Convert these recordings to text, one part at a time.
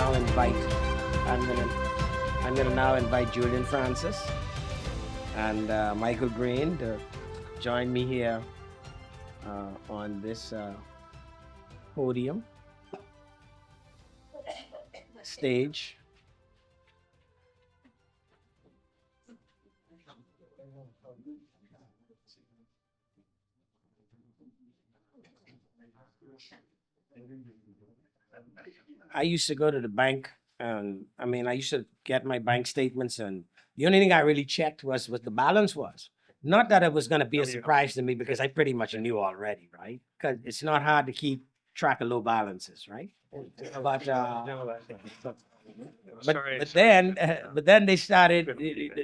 now invite I'm gonna now invite Julian Francis and Michael Green to join me here on this podium stage. I used to go to the bank, and I used to get my bank statements, and the only thing I really checked was what the balance was. Not that it was going to be a surprise to me because I pretty much knew already, right? Because it's not hard to keep track of low balances, right? But but then they started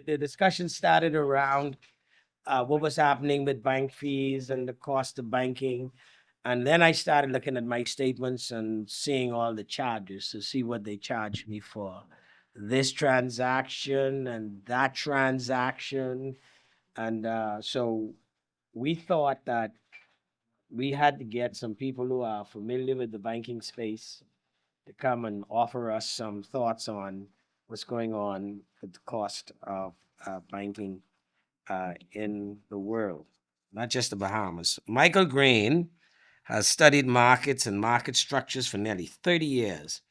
the discussion started around what was happening with bank fees and the cost of banking. And then I started looking at my statements and seeing all the charges to see what they charged me for this transaction and that transaction. And so we thought that we had to get some people who are familiar with the banking space to come and offer us some thoughts on what's going on with the cost of banking in the world, not just the Bahamas. Michael Green has studied markets and market structures for nearly 30 years.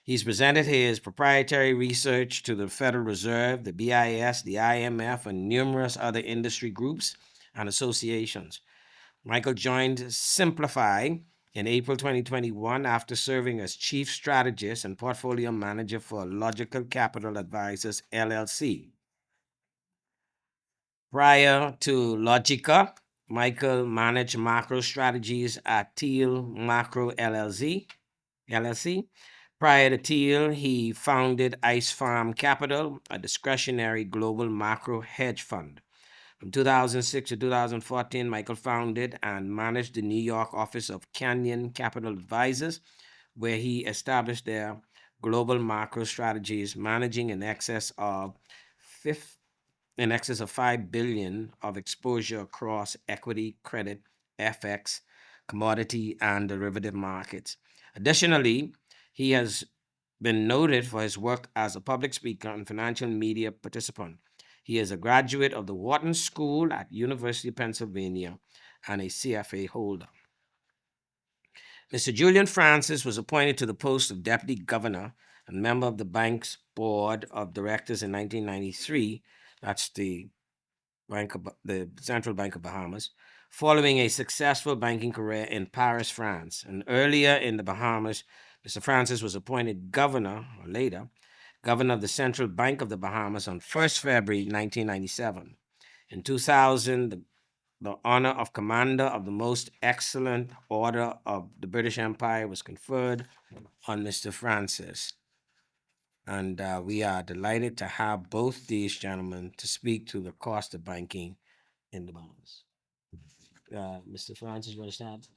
He's presented his proprietary research to the Federal Reserve, the BIS, the IMF, and numerous other industry groups and associations. Michael joined Simplify in April 2021 after serving as chief strategist and portfolio manager for Logical Capital Advisors, LLC. Prior to Logica, Michael managed macro strategies at Teal Macro LLC. Prior to Teal, he founded Ice Farm Capital, a discretionary global macro hedge fund. From 2006 to 2014, Michael founded and managed the New York office of Canyon Capital Advisors, where he established their global macro strategies, managing in excess of 5 billion of exposure across equity, credit, FX, commodity, and derivative markets. Additionally, he has been noted for his work as a public speaker and financial media participant. He is a graduate of the Wharton School at University of Pennsylvania and a CFA holder. Mr. Julian Francis was appointed to the post of Deputy Governor and member of the bank's Board of Directors in 1993. That's the Central Bank of Bahamas, following a successful banking career in Paris, France. And earlier in the Bahamas, Mr. Francis was appointed governor, or later, governor of the Central Bank of the Bahamas on 1st February 1997. In 2000, the honor of Commander of the Most Excellent Order of the British Empire was conferred on Mr. Francis. And we are delighted to have both these gentlemen to speak to the cost of banking in the Bahamas. Mr. Francis, you want to start?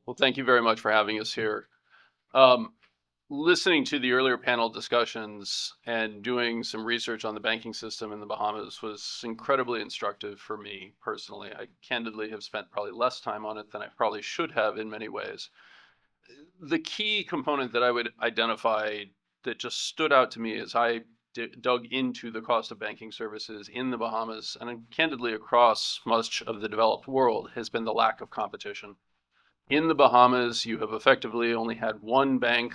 Well, thank you very much for having us here. Listening to the earlier panel discussions and doing some research on the banking system in the Bahamas was incredibly instructive for me personally. I candidly have spent probably less time on it than I probably should have in many ways. The key component that I would identify that just stood out to me as I dug into the cost of banking services in the Bahamas and candidly across much of the developed world has been the lack of competition. In the Bahamas, you have effectively only had one bank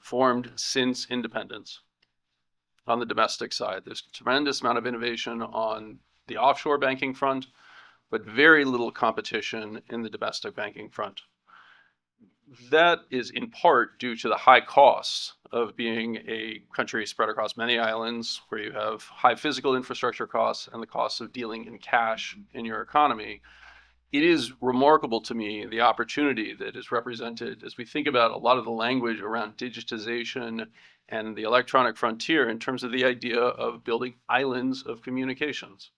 formed since independence on the domestic side. There's a tremendous amount of innovation on the offshore banking front, but very little competition in the domestic banking front. That is in part due to the high costs of being a country spread across many islands where you have high physical infrastructure costs and the costs of dealing in cash in your economy. It is remarkable to me the opportunity that is represented as we think about a lot of the language around digitization and the electronic frontier in terms of the idea of building islands of communications.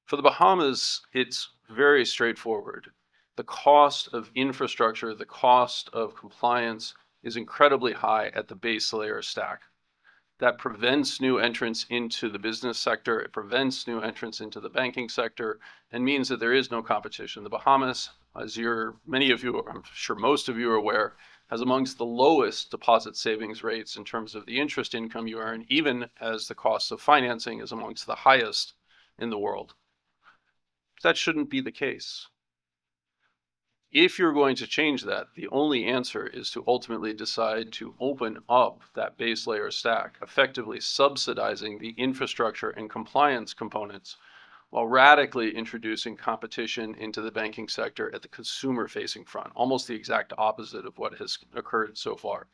For the Bahamas, it's very straightforward. The cost of infrastructure, the cost of compliance is incredibly high at the base layer stack. that prevents new entrants into the business sector. It prevents new entrants into the banking sector and means that there is no competition. The Bahamas, as many of you, I'm sure most of you are aware, has amongst the lowest deposit savings rates in terms of the interest income you earn, even as the cost of financing is amongst the highest in the world. That shouldn't be the case. If you're going to change that, the only answer is to ultimately decide to open up that base layer stack, effectively subsidizing the infrastructure and compliance components while radically introducing competition into the banking sector at the consumer-facing front, almost the exact opposite of what has occurred so far.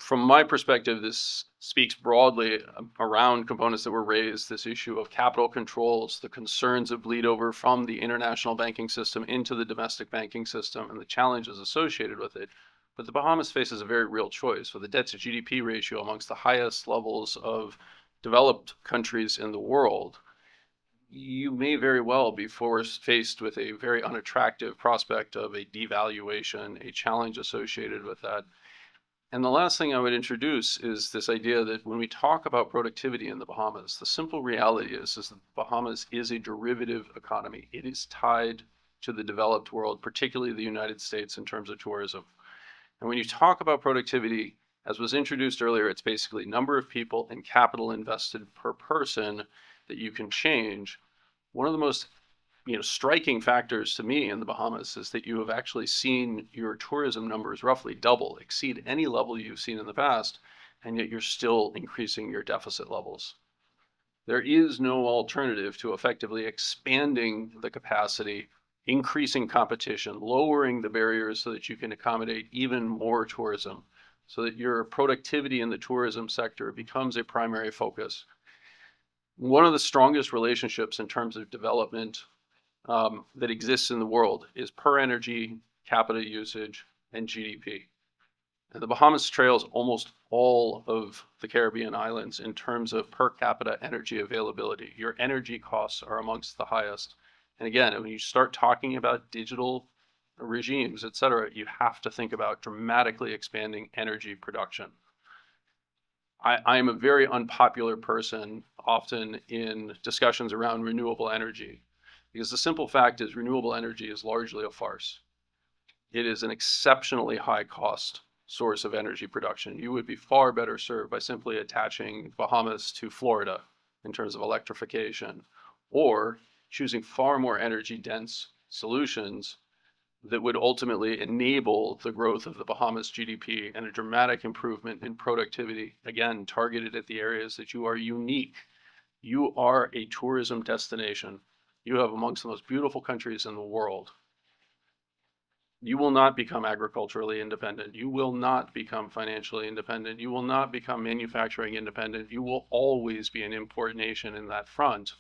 From my perspective, this speaks broadly around components that were raised, this issue of capital controls, the concerns of bleed over from the international banking system into the domestic banking system, and the challenges associated with it. But the Bahamas faces a very real choice with a debt to GDP ratio amongst the highest levels of developed countries in the world. You may very well be faced with a very unattractive prospect of a devaluation, a challenge associated with that. And the last thing I would introduce is this idea that when we talk about productivity in the Bahamas, the simple reality is that the Bahamas is a derivative economy. It is tied to the developed world, particularly the United States in terms of tourism. And when you talk about productivity, as was introduced earlier, it's basically number of people and capital invested per person that you can change. One of the most striking factors to me in the Bahamas is that you have actually seen your tourism numbers roughly double, exceed any level you've seen in the past, and yet you're still increasing your deficit levels. There is no alternative to effectively expanding the capacity, increasing competition, lowering the barriers so that you can accommodate even more tourism, so that your productivity in the tourism sector becomes a primary focus. One of the strongest relationships in terms of development that exists in the world is per energy, capita usage, and GDP. And the Bahamas trails almost all of the Caribbean islands in terms of per capita energy availability. Your energy costs are amongst the highest. And again, when you start talking about digital regimes, et cetera, you have to think about dramatically expanding energy production. I am a very unpopular person often in discussions around renewable energy. Because the simple fact is renewable energy is largely a farce. It is an exceptionally high cost source of energy production. You would be far better served by simply attaching Bahamas to Florida in terms of electrification, or choosing far more energy dense solutions that would ultimately enable the growth of the Bahamas GDP and a dramatic improvement in productivity, again, targeted at the areas that you are unique. You are a tourism destination. You have amongst the most beautiful countries in the world. You will not become agriculturally independent. You will not become financially independent. You will not become manufacturing independent. You will always be an import nation in that front.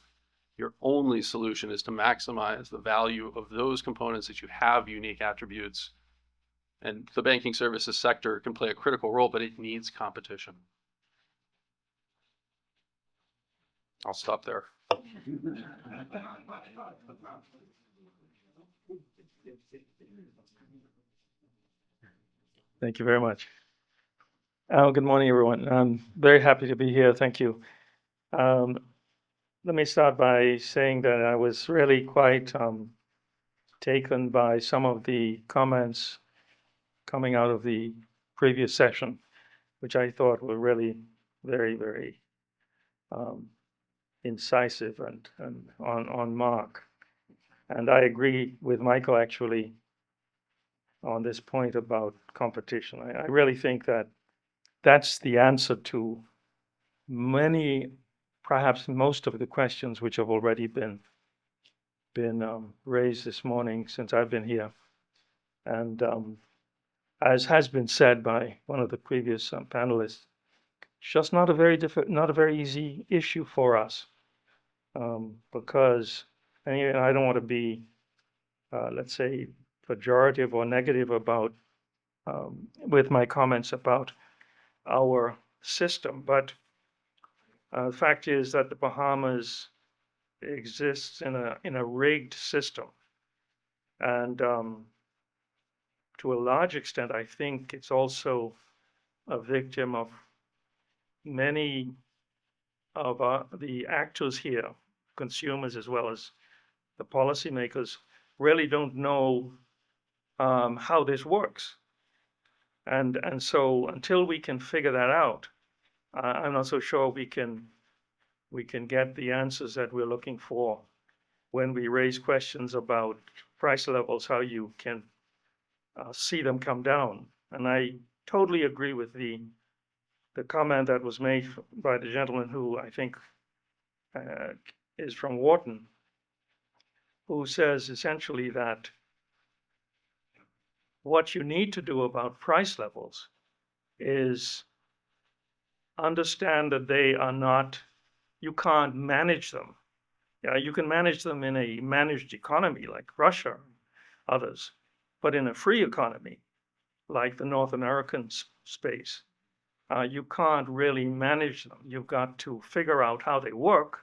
Your only solution is to maximize the value of those components that you have unique attributes. And the banking services sector can play a critical role, but it needs competition. I'll stop there. Thank you very much. Good morning, everyone. I'm very happy to be here. Thank you. Let me start by saying that I was really quite taken by some of the comments coming out of the previous session, which I thought were really very, very incisive and on mark. And I agree with Michael actually on this point about competition. I really think that that's the answer to many, perhaps most of the questions which have already been raised this morning since I've been here. And as has been said by one of the previous panelists, it's just not a very easy issue for us because, and I don't want to be, let's say, pejorative or negative about with my comments about our system, but the fact is that the Bahamas exists in a rigged system, and to a large extent, I think it's also a victim of many of the actors here, consumers as well as the policymakers, really don't know how this works. And so until we can figure that out, I'm not so sure we can get the answers that we're looking for when we raise questions about price levels, how you can see them come down. And I totally agree with the comment that was made by the gentleman who I think is from Wharton, who says essentially that what you need to do about price levels is understand that they are not, you can't manage them. Yeah, you can manage them in a managed economy like Russia, others, but in a free economy like the North American space, you can't really manage them. You've got to figure out how they work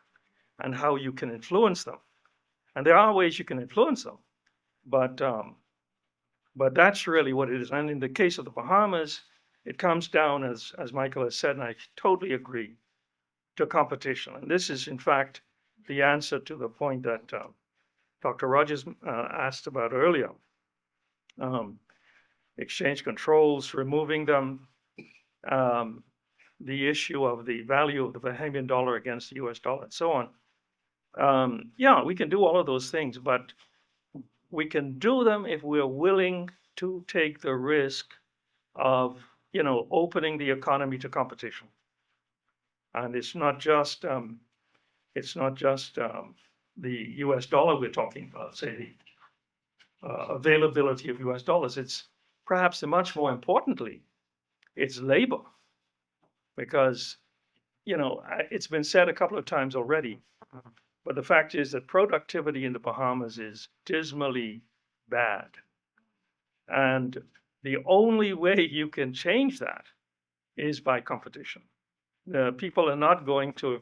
and how you can influence them. And there are ways you can influence them, but that's really what it is. And in the case of the Bahamas, it comes down, as Michael has said, and I totally agree, to competition. And this is, in fact, the answer to the point that Dr. Rogers asked about earlier. Exchange controls, removing them, the issue of the value of the Bahamian dollar against the US dollar, and so on. Yeah, we can do all of those things, but we can do them if we're willing to take the risk of, opening the economy to competition. And it's not just the US dollar we're talking about, say the availability of US dollars. It's perhaps much more importantly, it's labor. Because, it's been said a couple of times already, but the fact is that productivity in the Bahamas is dismally bad. And the only way you can change that is by competition. The people are not going to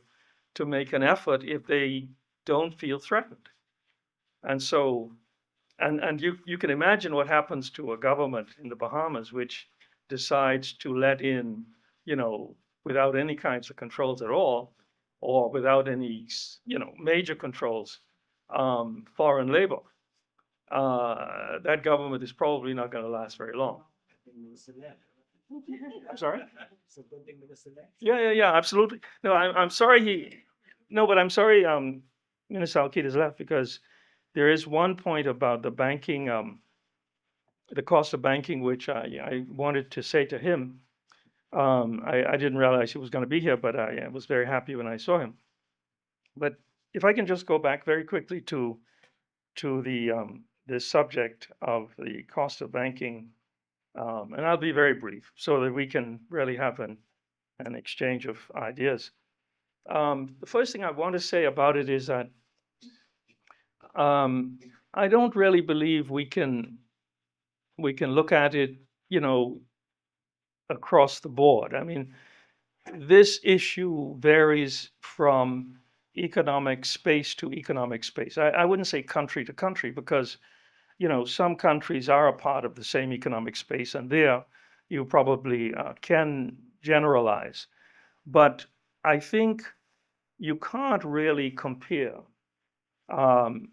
make an effort if they don't feel threatened. And so, and you can imagine what happens to a government in the Bahamas which decides to let in, without any kinds of controls at all, or without any, major controls, foreign labor. That government is probably not going to last very long. I'm sorry? Yeah, absolutely. No, I'm sorry but I'm sorry Minister Al-Qaeda has left, because there is one point about the banking, the cost of banking, which I wanted to say to him. I didn't realize he was going to be here, but I was very happy when I saw him. But if I can just go back very quickly to the subject of the cost of banking, and I'll be very brief so that we can really have an exchange of ideas. The first thing I want to say about it is that I don't really believe we can look at it, across the board. I mean, this issue varies from economic space to economic space. I wouldn't say country to country, because some countries are a part of the same economic space, and there you probably can generalize. But I think you can't really compare an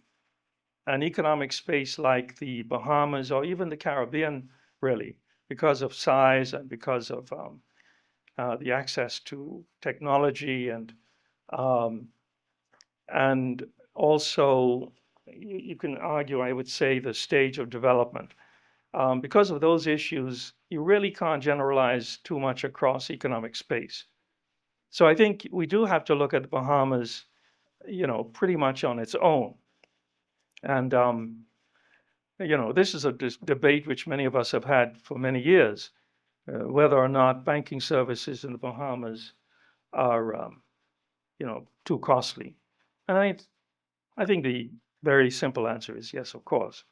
economic space like the Bahamas or even the Caribbean, really, because of size and because of the access to technology, and also you can argue, I would say, the stage of development. Because of those issues, you really can't generalize too much across economic space. So I think we do have to look at the Bahamas, pretty much on its own. And this is a debate which many of us have had for many years, whether or not banking services in the Bahamas are, too costly. And I think the very simple answer is yes, of course.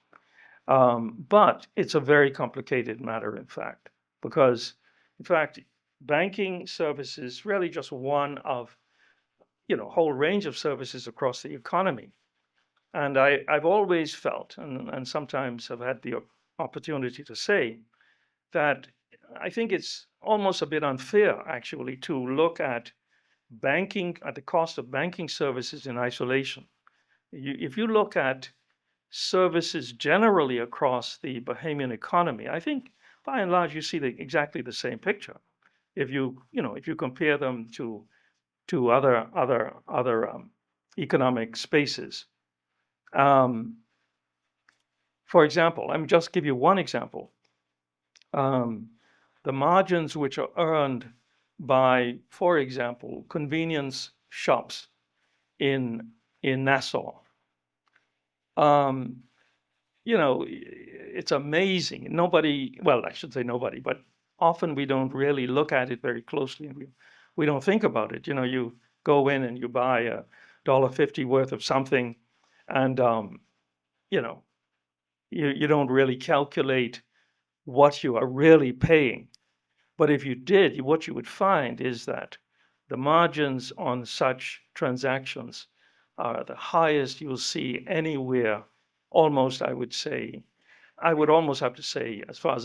But it's a very complicated matter, in fact, because, in fact, banking services really just one of, a whole range of services across the economy. And I've always felt, and sometimes have had the opportunity to say, that I think it's almost a bit unfair, actually, to look at the cost of banking services in isolation. If you look at services generally across the Bahamian economy, I think by and large you see exactly the same picture. If you compare them to other economic spaces. Um, for example, let me just give you one example. The margins which are earned by, for example, convenience shops in Nassau. Um, it's amazing. Nobody, well, I should say nobody, but often we don't really look at it very closely, and we don't think about it. You go in and you buy $1.50 worth of something, and you know, you don't really calculate what you are really paying. But if you did, what you would find is that the margins on such transactions are the highest you'll see anywhere, almost, I would almost have to say, as far as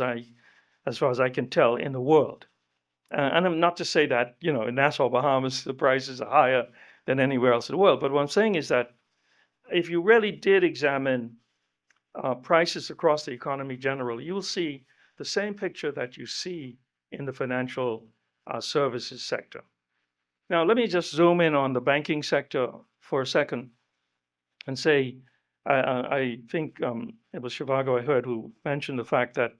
I can tell, in the world. And I'm not to say that, in Nassau, Bahamas, the prices are higher than anywhere else in the world. But what I'm saying is that if you really did examine prices across the economy generally, you will see the same picture that you see in the financial services sector. Now, let me just zoom in on the banking sector for a second and say, I think it was Zhivargo I heard who mentioned the fact that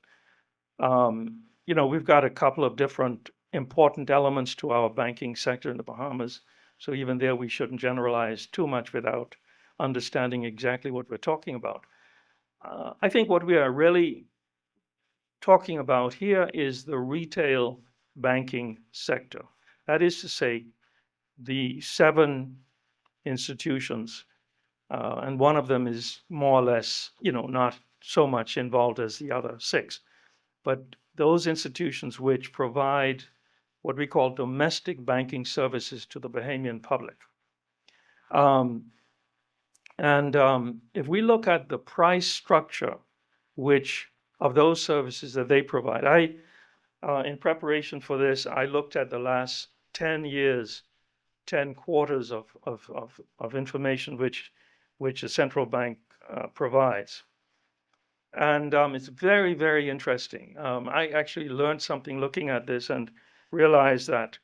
we've got a couple of different important elements to our banking sector in the Bahamas. So even there, we shouldn't generalize too much without understanding exactly what we're talking about. I think what we are really talking about here is the retail banking sector. That is to say, the 7 institutions, and one of them is more or less, not so much involved as the other 6. But those institutions which provide what we call domestic banking services to the Bahamian public. If we look at the price structure of those services that they provide, in preparation for this, I looked at the last 10 years, 10 quarters of information which the central bank provides. And it's very, very interesting. I actually learned something looking at this and realized that,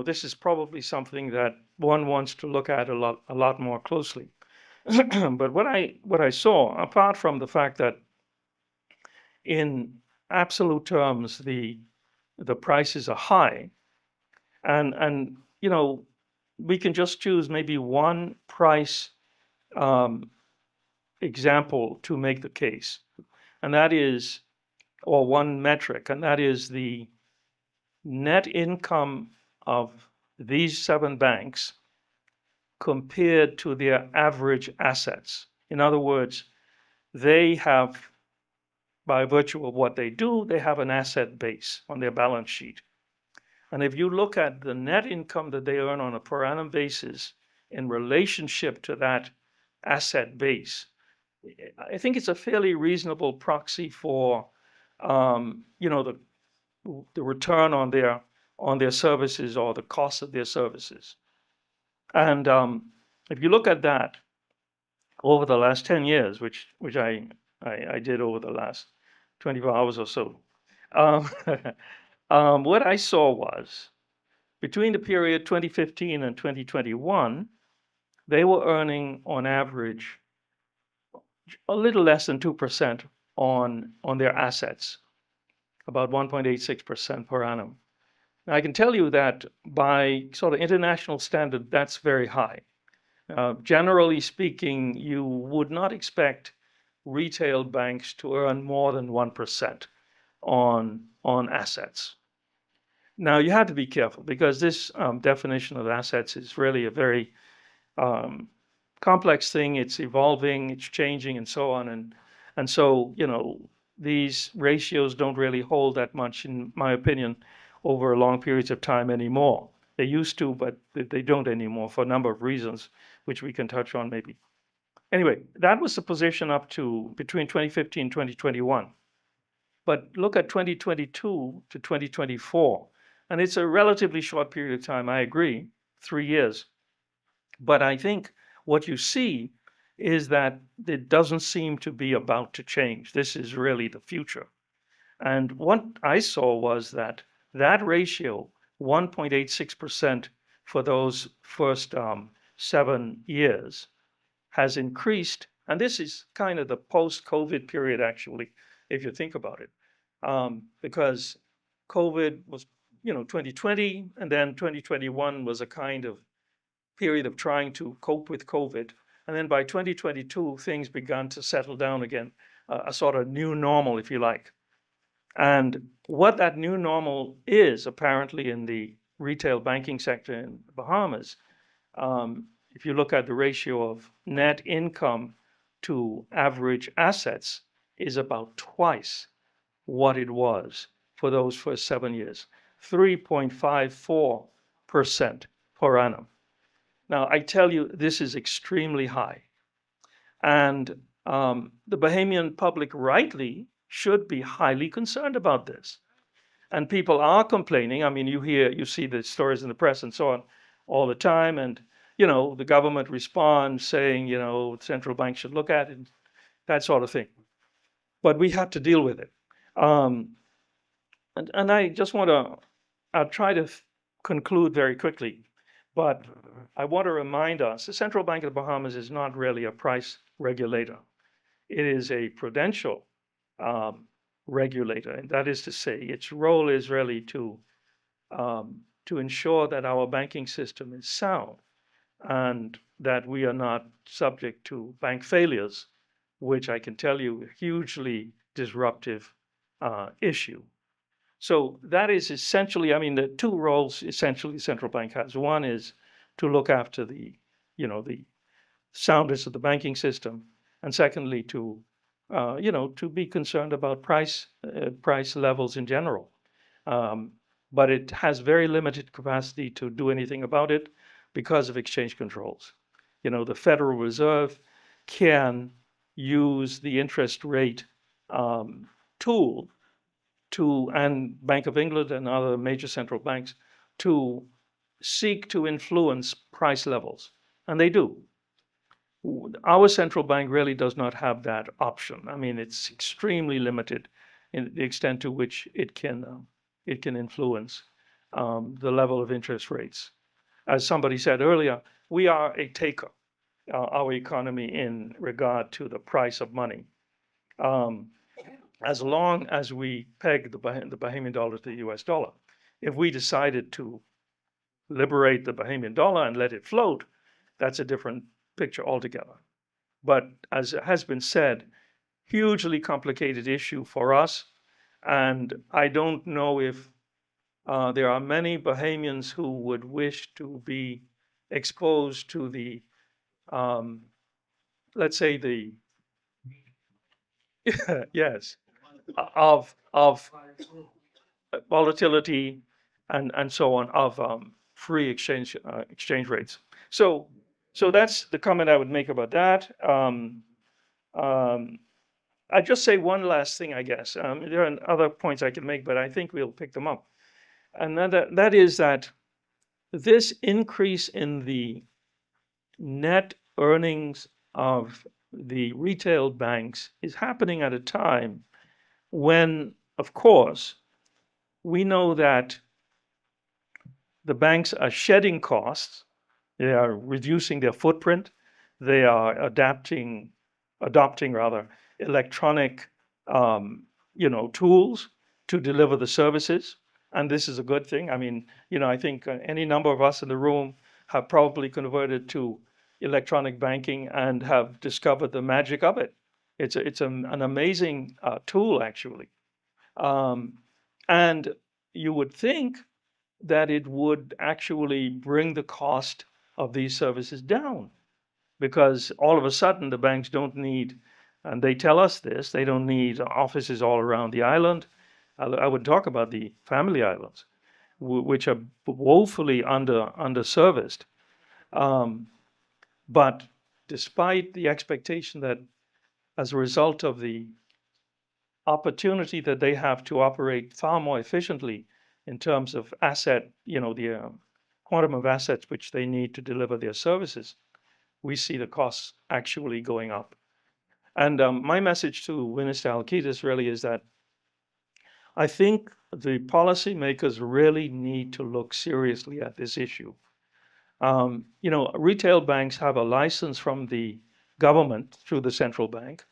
this is probably something that one wants to look at a lot more closely. But what I saw, apart from the fact that in absolute terms the prices are high, and we can just choose maybe one price example to make the case, and that is, or one metric, and that is the net income of these 7 banks compared to their average assets. In other words, they have, by virtue of what they do, they have an asset base on their balance sheet. And if you look at the net income that they earn on a per annum basis in relationship to that asset base, I think it's a fairly reasonable proxy for, the return on their services or the cost of their services. And if you look at that over the last 10 years, which I did over the last 24 hours or so, what I saw was between the period 2015 and 2021, they were earning on average a little less than 2% on their assets, about 1.86% per annum. Now, I can tell you that by sort of international standard, that's very high. Generally speaking, you would not expect retail banks to earn more than 1% on assets. Now, you have to be careful because this definition of assets is really a very complex thing. It's evolving, it's changing, and so on. And so, these ratios don't really hold that much, in my opinion, over long periods of time anymore. They used to, but they don't anymore for a number of reasons, which we can touch on maybe. Anyway, that was the position up to between 2015 and 2021. But look at 2022 to 2024, and it's a relatively short period of time, I agree, 3 years. But I think what you see is that it doesn't seem to be about to change. This is really the future. And what I saw was that that ratio, 1.86% for those first 7 years, has increased. And this is kind of the post-COVID period, actually, if you think about it, because COVID was, 2020, and then 2021 was a kind of period of trying to cope with COVID. And then by 2022, things began to settle down again, a sort of new normal, if you like. And what that new normal is, apparently, in the retail banking sector in the Bahamas, if you look at the ratio of net income to average assets, is about twice what it was for those first 7 years, 3.54% per annum. Now, I tell you, this is extremely high. And the Bahamian public rightly should be highly concerned about this. And people are complaining. I mean, you see the stories in the press and so on all the time. And, the government responds saying, central bank should look at it, that sort of thing. But we have to deal with it. And I just I'll try to conclude very quickly. But I want to remind us, the Central Bank of the Bahamas is not really a price regulator. It is a prudential regulator, and that is to say, its role is really to ensure that our banking system is sound and that we are not subject to bank failures, which I can tell you a hugely disruptive issue. So that is essentially, I mean, the two roles essentially the central bank has. One is to look after the soundness of the banking system, and secondly, to be concerned about price levels in general. But it has very limited capacity to do anything about it because of exchange controls. The Federal Reserve can use the interest rate tool and Bank of England and other major central banks to seek to influence price levels, and they do. Our central bank really does not have that option. I mean, it's extremely limited in the extent to which it can influence the level of interest rates. As somebody said earlier, we are a taker, our economy, in regard to the price of money. As long as we peg the Bahamian dollar to the US dollar. If we decided to liberate the Bahamian dollar and let it float, that's a different picture altogether. But as has been said, hugely complicated issue for us. And I don't know if there are many Bahamians who would wish to be exposed to the, let's say, the, yes, of volatility and so on, of free exchange rates. So that's the comment I would make about that. I'd just say one last thing, I guess. There are other points I can make, but I think we'll pick them up. And that is that this increase in the net earnings of the retail banks is happening at a time when, of course, we know that the banks are shedding costs, they are reducing their footprint, they are adopting electronic tools to deliver the services, and this is a good thing. I mean, I think any number of us in the room have probably converted to electronic banking and have discovered the magic of it. It's an amazing tool, actually, and you would think that it would actually bring the cost of these services down, because all of a sudden the banks don't need, and they tell us this, they don't need offices all around the island. I would talk about the family islands, which are woefully underserviced. But despite the expectation that as a result of the opportunity that they have to operate far more efficiently in terms of asset, the quantum of assets which they need to deliver their services, we see the costs actually going up. And my message to Minister Alkidis really is that I think the policymakers really need to look seriously at this issue. Retail banks have a license from the government through the central bank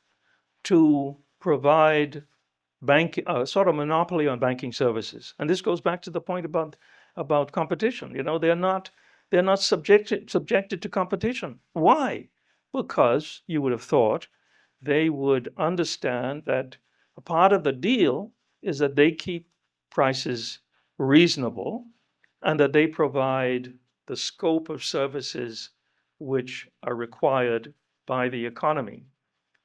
to provide sort of monopoly on banking services. And this goes back to the point about competition. They're not subjected to competition. Why? Because you would have thought they would understand that a part of the deal is that they keep prices reasonable and that they provide the scope of services which are required by the economy.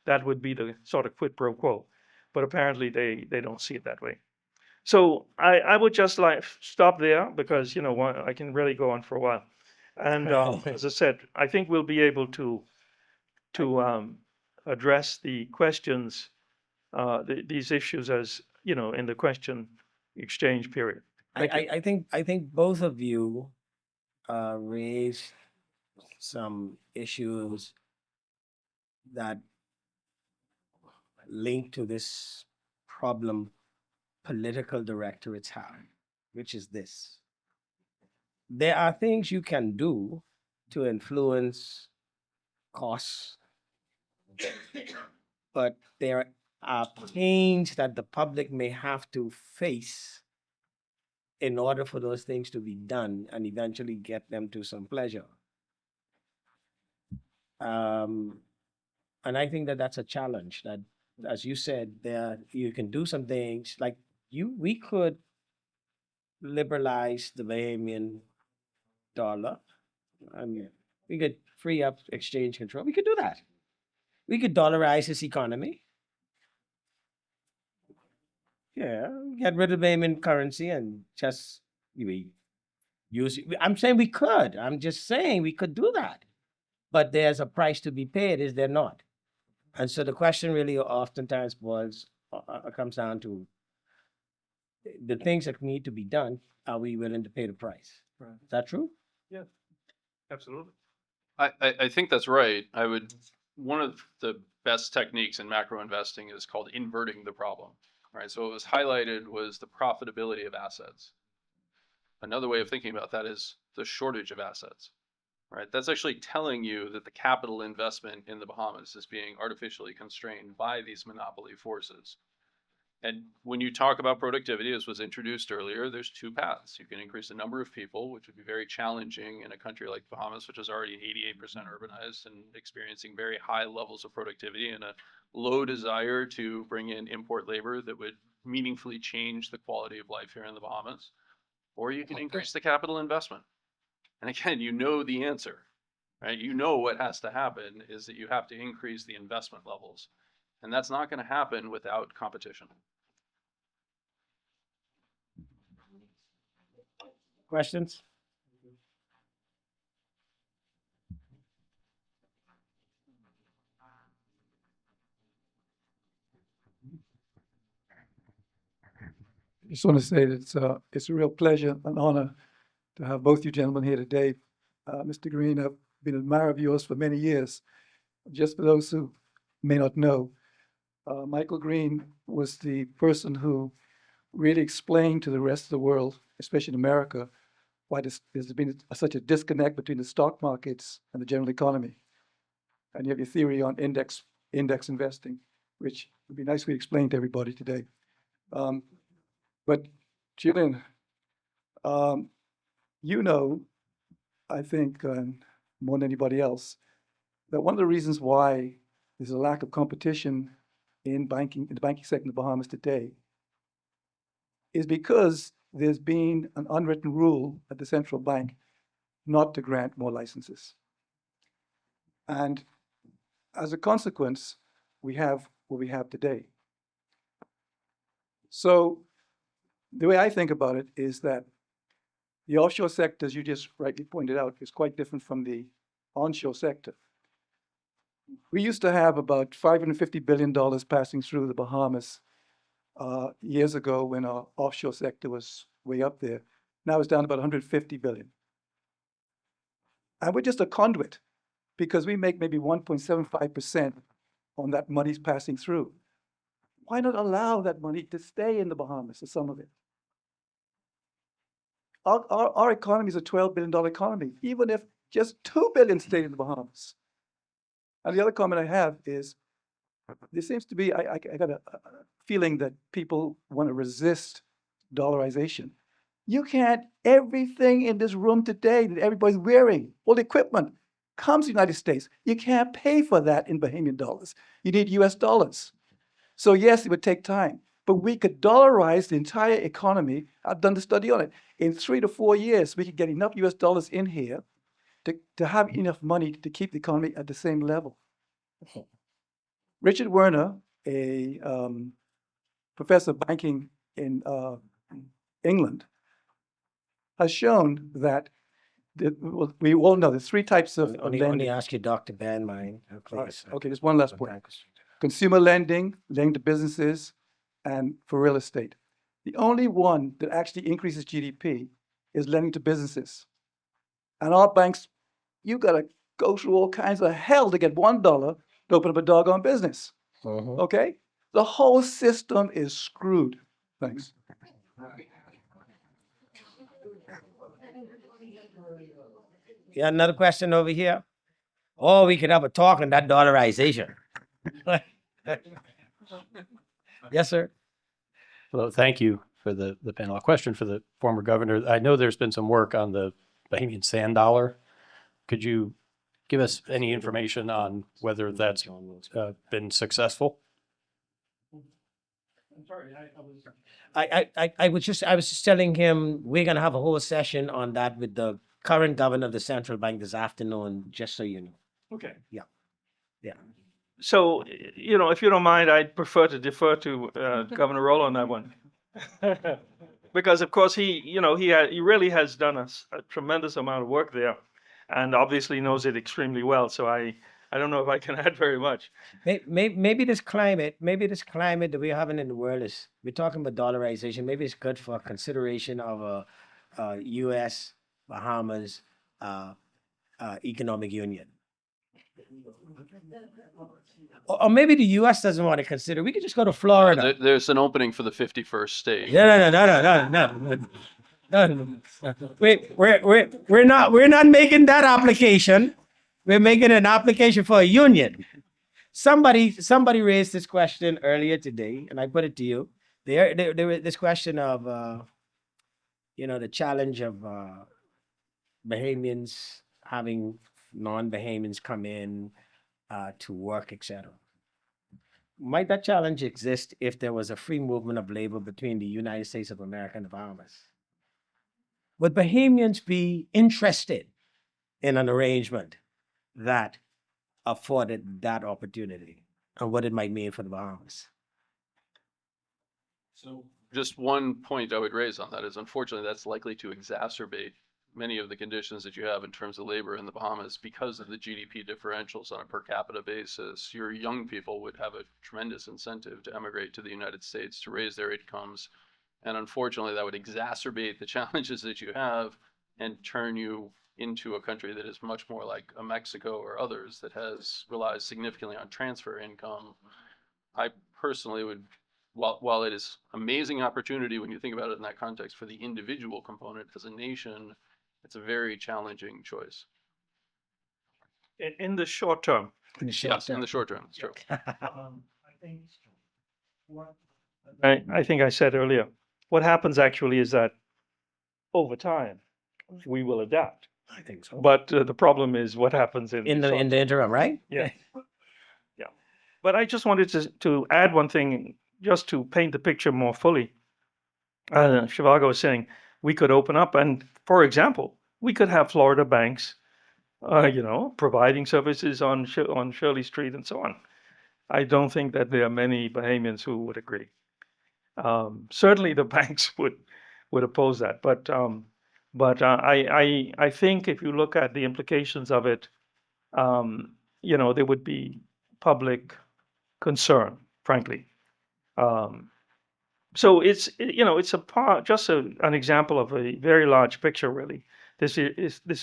That would be the sort of quid pro quo. But apparently they don't see it that way. So I would just like stop there because I can really go on for a while. And as I said, I think we'll be able to address the questions, these issues as in the question exchange period. Thank you. I think both of you raised some issues that link to this problem political directorates have, which is this. There are things you can do to influence costs, but there are pains that the public may have to face in order for those things to be done and eventually get them to some pleasure. And I think that that's a challenge that, as you said, you can do some things like we could liberalize the Bahamian dollar. I mean, we could free up exchange control. We could do that. We could dollarize this economy. Yeah, get rid of Bahamian currency and just use it. I'm saying we could. I'm just saying we could do that. But there's a price to be paid, is there not? And so the question really oftentimes comes down to the things that need to be done. Are we willing to pay the price? Right. Is that true? Yeah, absolutely. I think that's right. One of the best techniques in macro investing is called inverting the problem, right? So what was highlighted was the profitability of assets. Another way of thinking about that is the shortage of assets, right? That's actually telling you that the capital investment in the Bahamas is being artificially constrained by these monopoly forces. And when you talk about productivity, as was introduced earlier, there's two paths. You can increase the number of people, which would be very challenging in a country like Bahamas, which is already 88% urbanized and experiencing very high levels of productivity and a low desire to bring in import labor that would meaningfully change the quality of life here in the Bahamas. Or you can increase the capital investment. And again, you know the answer, right? You know what has to happen is that you have to increase the investment levels. And that's not going to happen without competition. Questions? I just want to say that it's a real pleasure and honor to have both you gentlemen here today. Mr. Green, I've been an admirer of yours for many years. Just for those who may not know, Michael Green was the person who really explained to the rest of the world, especially in America, why there's been such a disconnect between the stock markets and the general economy. And you have your theory on index investing, which would be nicely explained to everybody today. But Julian, I think more than anybody else, that one of the reasons why there's a lack of competition in the banking sector in the Bahamas today is because there's been an unwritten rule at the central bank not to grant more licenses. And as a consequence, we have what we have today. So the way I think about it is that the offshore sector, as you just rightly pointed out, is quite different from the onshore sector. We used to have about $550 billion passing through the Bahamas years ago when our offshore sector was way up there. Now it's down to about 150 billion. And we're just a conduit because we make maybe 1.75% on that money's passing through. Why not allow that money to stay in the Bahamas, or some of it? Our economy is a $12 billion economy, even if just 2 billion stayed in the Bahamas. And the other comment I have is, there seems to be, I got a feeling that people want to resist dollarization. You can't, everything in this room today that everybody's wearing, all the equipment, comes to the United States. You can't pay for that in Bahamian dollars. You need US dollars. So yes, it would take time, but we could dollarize the entire economy. I've done the study on it. In 3 to 4 years, we could get enough US dollars in here to have enough money to keep the economy at the same level. Richard Werner, a professor of banking in England, has shown that we all know there's 3 types of Only lending. ask you, Dr. Ben, mine. All right. Okay, there's one last point. Consumer lending, lending to businesses, and for real estate. The only one that actually increases GDP is lending to businesses. And our banks, you got to go through all kinds of hell to get $1 to open up a doggone business. Okay? The whole system is screwed. Thanks. Yeah, another question over here. Oh, we could have a talk on that dollarization. Yes, sir. Well, thank you for the panel. A question for the former governor. I know there's been some work on the Bahamian sand dollar. Could you give us any information on whether that's been successful? I was just telling him we're gonna have a whole session on that with the current governor of the central bank this afternoon, just so you know. Okay. Yeah. So, if you don't mind, I'd prefer to defer to Governor Roll on that one. Because of course he really has done a tremendous amount of work there, and obviously knows it extremely well. So I don't know if I can add very much. Maybe this climate that we're having in the world is, we're talking about dollarization. Maybe it's good for consideration of a U.S. Bahamas economic union. Or maybe the U.S. doesn't want to consider. We could just go to Florida. There's an opening for the 51st state. No. We're not making that application. We're making an application for a union. Somebody raised this question earlier today, and I put it to you. There this question of the challenge of Bahamians having non-Bahamians come in to work, etc. Might that challenge exist if there was a free movement of labor between the United States of America and the Bahamas? Would Bahamians be interested in an arrangement that afforded that opportunity, and what it might mean for the Bahamas? So just one point I would raise on that is, unfortunately, that's likely to exacerbate many of the conditions that you have in terms of labor in the Bahamas because of the GDP differentials on a per capita basis. Your young people would have a tremendous incentive to emigrate to the United States to raise their incomes. And unfortunately, that would exacerbate the challenges that you have and turn you into a country that is much more like a Mexico or others that relies significantly on transfer income. I personally would, while it is amazing opportunity when you think about it in that context for the individual component as a nation, it's a very challenging choice. In the short term. In the short term, it's true. I think I said earlier, what happens actually is that over time, we will adapt. I think so. But the problem is what happens in the interim, right? Yeah. Yeah. But I just wanted to add one thing just to paint the picture more fully. Zhivargo was saying we could open up, and for example, we could have Florida banks, providing services on Shirley Street and so on. I don't think that there are many Bahamians who would agree. Certainly, the banks would oppose that, but I think if you look at the implications of it, there would be public concern, frankly. So it's a part, just an example of a very large picture, really. This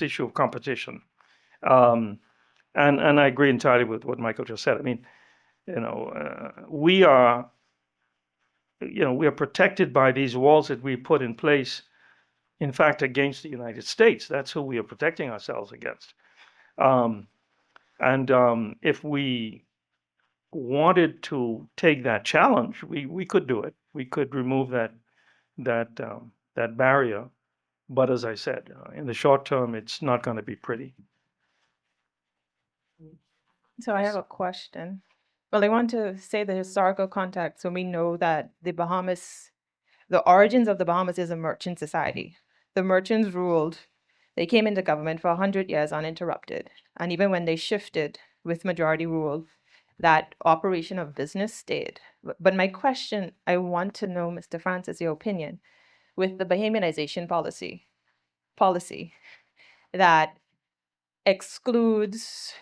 issue of competition, um, and I agree entirely with what Michael just said. I mean, we are, we are protected by these walls that we put in place. In fact, against the United States, that's who we are protecting ourselves against. Um, and if we wanted to take that challenge, we could do it. We could remove that barrier. But as I said, in the short term, it's not going to be pretty. So I have a question. Well, I want to say the historical context. So we know that the Bahamas, the origins of the Bahamas is a merchant society. The merchants ruled, they came into government for 100 years uninterrupted. And even when they shifted with majority rule, that operation of business stayed. But my question, I want to know, Mr. Francis, your opinion with the Bahamianization policy that excludes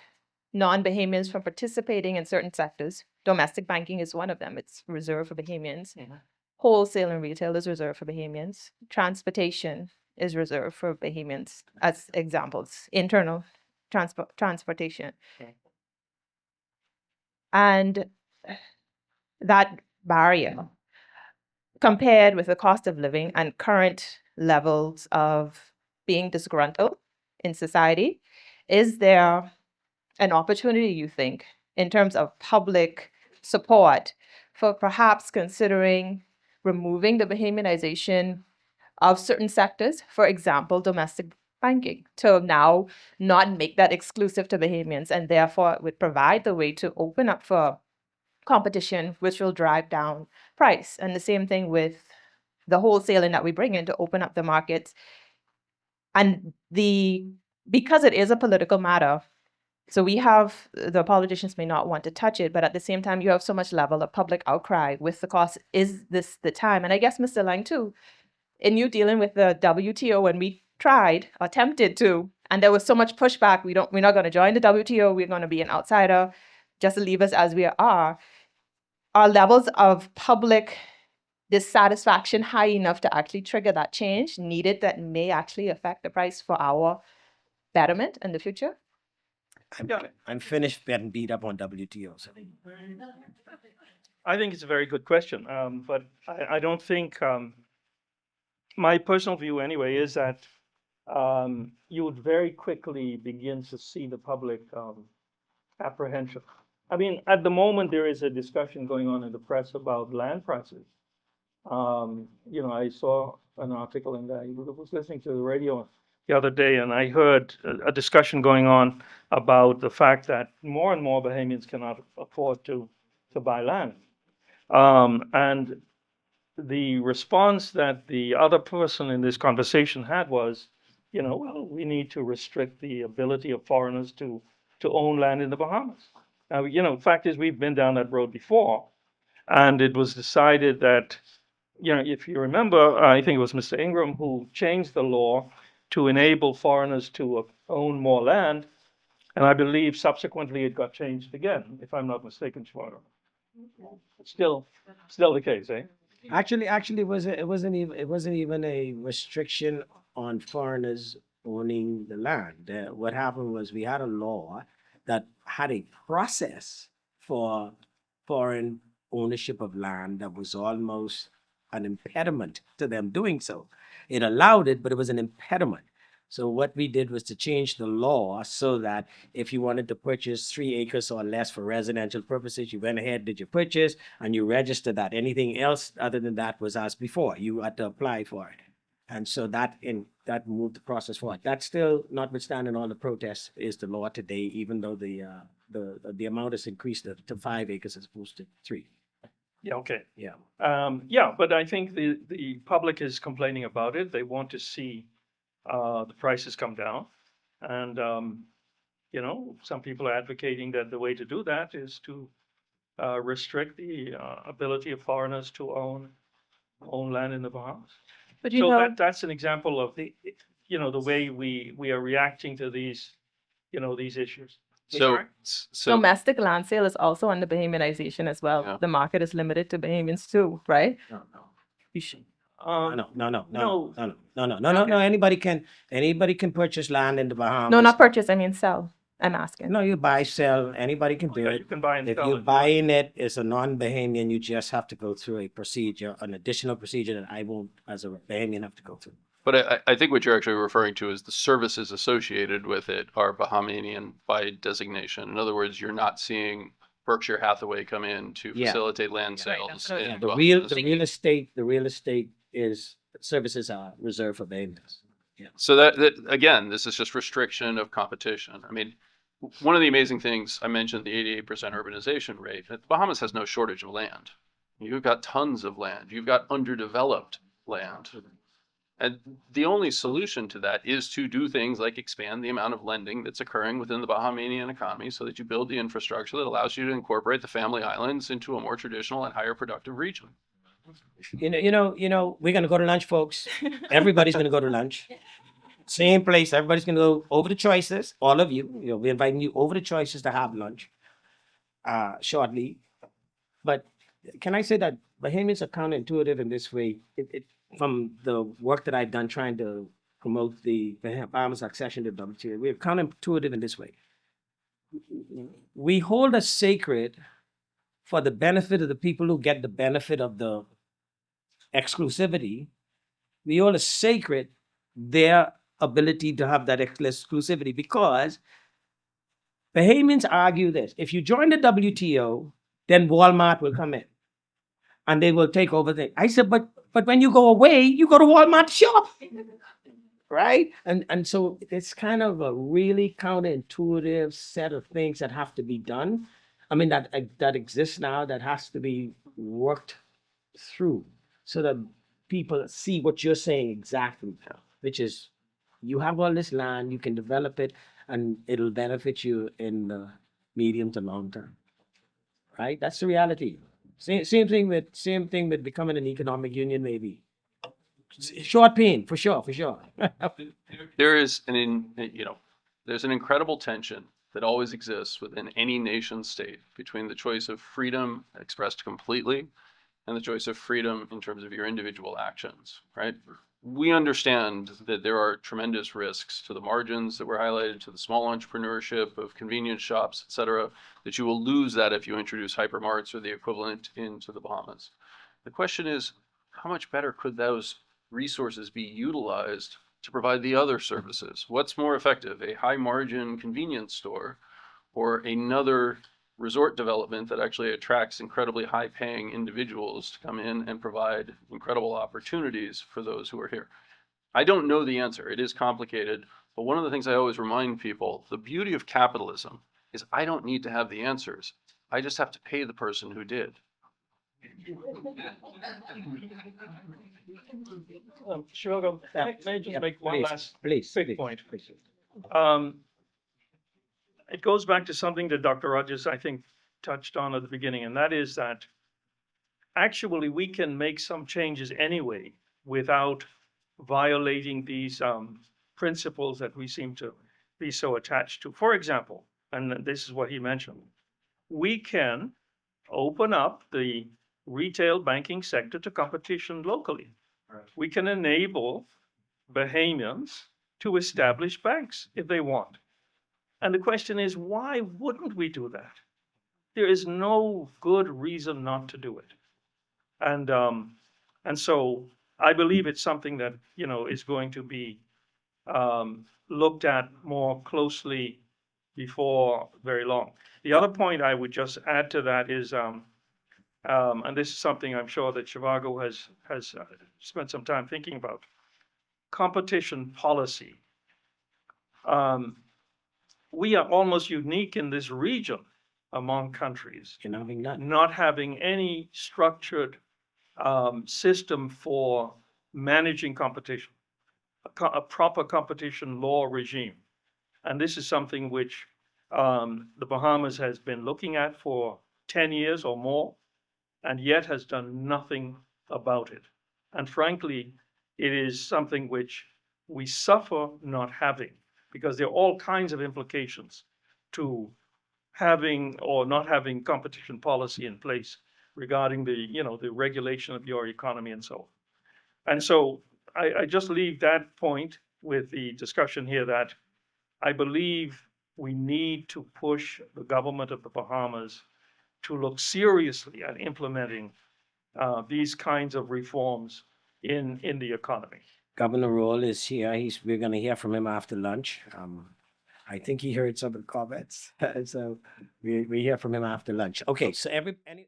non-Bahamians from participating in certain sectors. Domestic banking is one of them. It's reserved for Bahamians. Wholesale and retail is reserved for Bahamians. Transportation is reserved for Bahamians as examples. Internal transportation. And that barrier compared with the cost of living and current levels of being disgruntled in society, is there an opportunity, you think, in terms of public support for perhaps considering removing the Bahamianization of certain sectors, for example, domestic banking, to now not make that exclusive to Bahamians, and therefore it would provide the way to open up for competition, which will drive down price. And the same thing with the wholesaling that we bring in to open up the markets. And because it is a political matter, so we have, the politicians may not want to touch it, but at the same time, you have so much level of public outcry with the cost. Is this the time? And I guess, Mr. Laing, too, in you dealing with the WTO, when we tried, attempted to, and there was so much pushback, we're not going to join the WTO, we're going to be an outsider, just leave us as we are levels of public dissatisfaction high enough to actually trigger that change needed that may actually affect the price for our betterment in the future? I'm finished getting beat up on WTO. So. I think it's a very good question, but I don't think, my personal view anyway, is that you would very quickly begin to see the public apprehension. I mean, at the moment, there is a discussion going on in the press about land prices. I saw an article and I was listening to the radio the other day, and I heard a discussion going on about the fact that more and more Bahamians cannot afford to buy land. And the response that the other person in this conversation had was, well, we need to restrict the ability of foreigners to own land in the Bahamas. Now, the fact is, we've been down that road before, and it was decided that, if you remember, I think it was Mr. Ingram who changed the law to enable foreigners to own more land, and I believe subsequently it got changed again, if I'm not mistaken, Zhivargo. Still the case, eh? Actually, it wasn't even a restriction on foreigners owning the land. What happened was we had a law that had a process for foreign ownership of land that was almost an impediment to them doing so. It allowed it, but it was an impediment. So what we did was to change the law so that if you wanted to purchase 3 acres or less for residential purposes, you went ahead, did your purchase, and you registered that. Anything else other than that was as before. You had to apply for it. And so that moved the process forward. That's still, notwithstanding all the protests, is the law today, even though the amount is increased to 5 acres as opposed to 3. Yeah, okay. Yeah. But I think the public is complaining about it. They want to see the prices come down. And, some people are advocating that the way to do that is to restrict the ability of foreigners to own land in the Bahamas. But So that's an example of the way we are reacting to these issues. So domestic land sale is also under Bahamianization as well. Yeah. The market is limited to Bahamians too, right? No, no. You should. Um, No, no, no, no, no. no, no, no, no, no, no. Anybody can purchase land in the Bahamas. No, not purchase, I mean sell. I'm asking. No, you buy, sell. Anybody can do Yeah, it. you can buy and If sell you're it. buying it as a non-Bahamian, you just have to go through a procedure, an additional procedure that I won't, as a Bahamian, have to go through. But I think what you're actually referring to is the services associated with it are Bahamian by designation. In other words, you're not seeing Berkshire Hathaway come in to Yeah. facilitate land Right, sales. that's what I was in Yeah, Bahamas. the real estate is services are reserved for Bahamians. So that again, this is just restriction of competition. I mean, one of the amazing things I mentioned, the 88% urbanization rate. The Bahamas has no shortage of land. You've got tons of land. You've got underdeveloped land. And the only solution to that is to do things like expand the amount of lending that's occurring within the Bahamian economy so that you build the infrastructure that allows you to incorporate the family islands into a more traditional and higher productive region. We're gonna go to lunch, folks. Everybody's gonna go to lunch. Same place. Everybody's gonna go over the choices. All of you. We're inviting you over the choices to have lunch shortly. But can I say that Bahamians are counterintuitive in this way? From the work that I've done trying to promote the Bahamas accession to WTO, we're counterintuitive in this way. We hold as sacred for the benefit of the people who get the benefit of the exclusivity. We hold as sacred their ability to have that exclusivity because Bahamians argue this. If you join the WTO, then Walmart will come in and they will take over things. I said, but when you go away, you go to Walmart to shop. Right? And so it's kind of a really counterintuitive set of things that have to be done. I mean, that exists now, that has to be worked through so that people see what you're saying exactly, which is you have all this land, you can develop it, and it'll benefit you in the medium to long term. Right? That's the reality. Same thing with becoming an economic union, maybe. Short pain, for sure. There is there's an incredible tension that always exists within any nation state between the choice of freedom expressed completely and the choice of freedom in terms of your individual actions, right? We understand that there are tremendous risks to the margins that were highlighted, to the small entrepreneurship of convenience shops, et cetera, that you will lose that if you introduce hypermarts or the equivalent into the Bahamas. The question is, how much better could those resources be utilized to provide the other services? What's more effective, a high margin convenience store or another resort development that actually attracts incredibly high paying individuals to come in and provide incredible opportunities for those who are here? I don't know the answer. It is complicated. But one of the things I always remind people, the beauty of capitalism is I don't need to have the answers. I just have to pay the person who did. Zhivargo, may I just make one last quick point? Please. It goes back to something that Dr. Rogers, I think, touched on at the beginning, and that is that actually we can make some changes anyway without violating these principles that we seem to be so attached to. For example, and this is what he mentioned, we can open up the retail banking sector to competition locally. We can enable Bahamians to establish banks if they want. And the question is, why wouldn't we do that? There is no good reason not to do it. And so I believe it's something that, is going to be looked at more closely before very long. The other point I would just add to that is, and this is something I'm sure that Zhivargo has spent some time thinking about, competition policy. We are almost unique in this region among countries, not having any structured system for managing competition, a proper competition law regime. And this is something which the Bahamas has been looking at for 10 years or more, and yet has done nothing about it. And frankly, it is something which we suffer not having, because there are all kinds of implications to having or not having competition policy in place regarding the regulation of your economy and so on. And so I just leave that point with the discussion here that I believe we need to push the government of the Bahamas to look seriously at implementing these kinds of reforms in the economy. Governor Roll is here. We're going to hear from him after lunch. I think he heard some of the comments, so we hear from him after lunch. Okay, so any